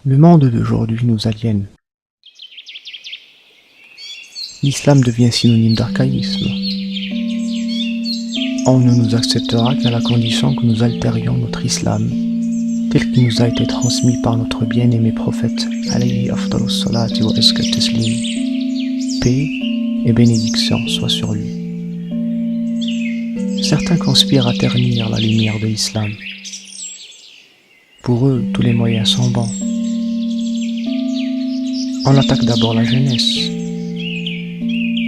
Le monde d'aujourd'hui nous aliène. L'islam devient synonyme d'archaïsme. On ne nous acceptera qu'à la condition que nous altérions notre islam, tel qu'il nous a été transmis par notre bien-aimé prophète, alayhi afdalus salati wa azka taslim. Paix et bénédiction soient sur lui. Certains conspirent à ternir la lumière de l'islam. Pour eux, tous les moyens sont bons. On attaque d'abord la jeunesse.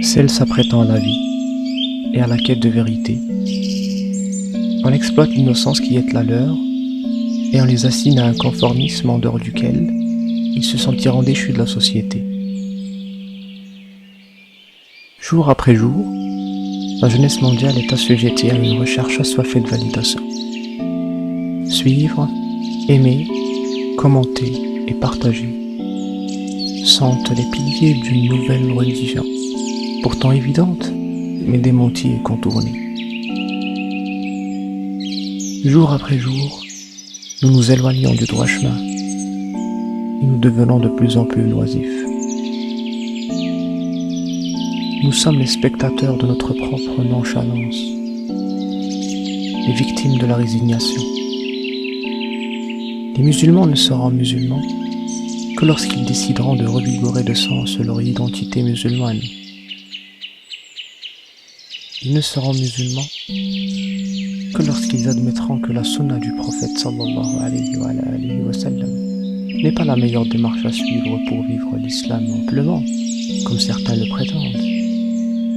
Celle s'apprêtant à la vie et à la quête de vérité. On exploite l'innocence qui est la leur et on les assigne à un conformisme en dehors duquel ils se sentiront déchus de la société. Jour après jour, la jeunesse mondiale est assujettie à une recherche assoiffée de validation. Suivre, aimer, commenter et partager sont les piliers d'une nouvelle religion, pourtant évidente, mais démentie et contournée. Jour après jour, nous nous éloignons du droit chemin et nous devenons de plus en plus oisifs. Nous sommes les spectateurs de notre propre nonchalance, les victimes de la résignation. Les musulmans ne seront musulmans que lorsqu'ils décideront de revigorer de sens leur identité musulmane. Ils ne seront musulmans que lorsqu'ils admettront que la sunna du prophète sallallahu alayhi wa sallam n'est pas la meilleure démarche à suivre pour vivre l'islam amplement, comme certains le prétendent,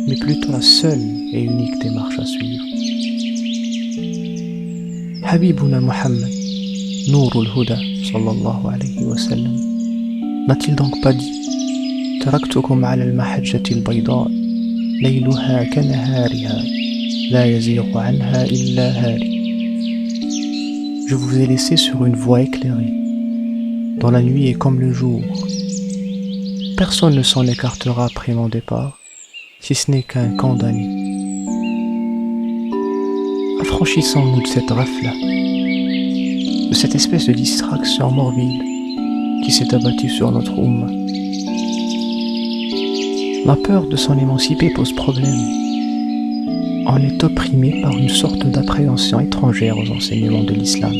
mais plutôt la seule et unique démarche à suivre. Habibuna Muhammad, Nourul Huda sallallahu alayhi wa sallam, n'a-t-il donc pas dit Taraktukum ala al-mahajjati al-bayda, layluha kanahariha, la yazighu anha illa hari. Je vous ai laissé sur une voie éclairée, dont la nuit est comme le jour. Personne ne s'en écartera après mon départ, si ce n'est qu'un condamné. Affranchissons-nous de cette rafla, de cette espèce de distraction morbide qui s'est abattue sur notre Ummah. La peur de s'en émanciper pose problème. On est opprimé par une sorte d'appréhension étrangère aux enseignements de l'islam.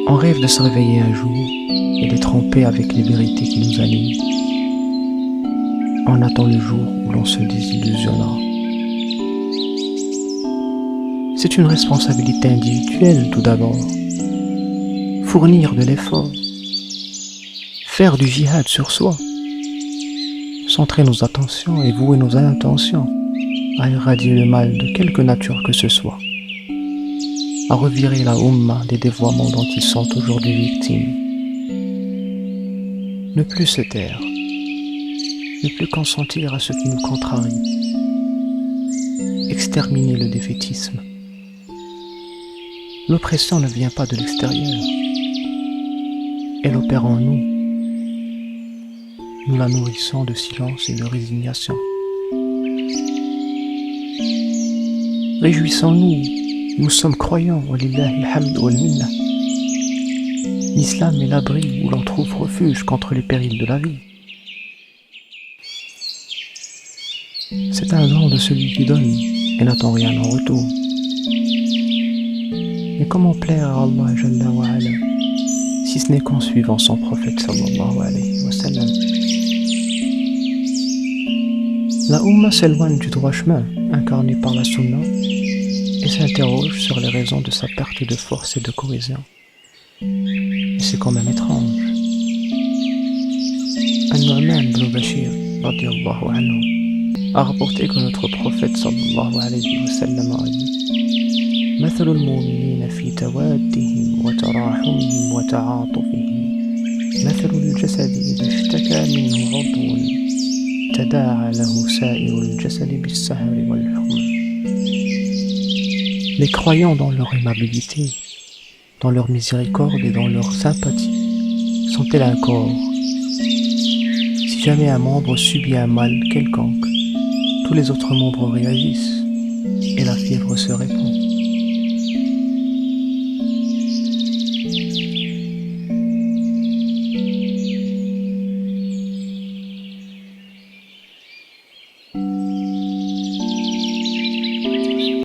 On rêve de se réveiller un jour et d'être en paix avec les vérités qui nous animent. On attend le jour où l'on se désillusionnera. C'est une responsabilité individuelle tout d'abord. Fournir de l'effort, faire du jihad sur soi, centrer nos attentions et vouer nos intentions à éradier le mal de quelque nature que ce soit, à revirer la Ummah des dévoiements dont ils sont aujourd'hui victimes. Ne plus se taire, ne plus consentir à ce qui nous contrarie, exterminer le défaitisme. L'oppression ne vient pas de l'extérieur, elle opère en nous. Nous la nourrissons de silence et de résignation. Réjouissons-nous, nous sommes croyants, walillahi alhamd wal minna. L'islam est l'abri où l'on trouve refuge contre les périls de la vie. C'est un don de celui qui donne et n'attend rien en retour. Mais comment plaire à Allah Jalla wa Ala, si ce n'est qu'en suivant son prophète sallallahu alayhi wa sallam. La Ummah s'éloigne du droit chemin incarné par la Sunna et s'interroge sur les raisons de sa perte de force et de cohésion. Et c'est quand même étrange. An-Nu'man ibn Bashir radiyallahu anhu a rapporté que notre prophète sallallahu alayhi wa sallam a dit مثل المؤمنين في توادهم وتراحمهم وتعاطفهم مثل الجسد إذا اشتكى منه عضو تداعى له سائر الجسد بالسهر والحمى. Les croyants dans leur aimabilité, dans leur miséricorde et dans leur sympathie sont tels un corps. Si jamais un membre subit un mal quelconque, tous les autres membres réagissent et la fièvre se répand.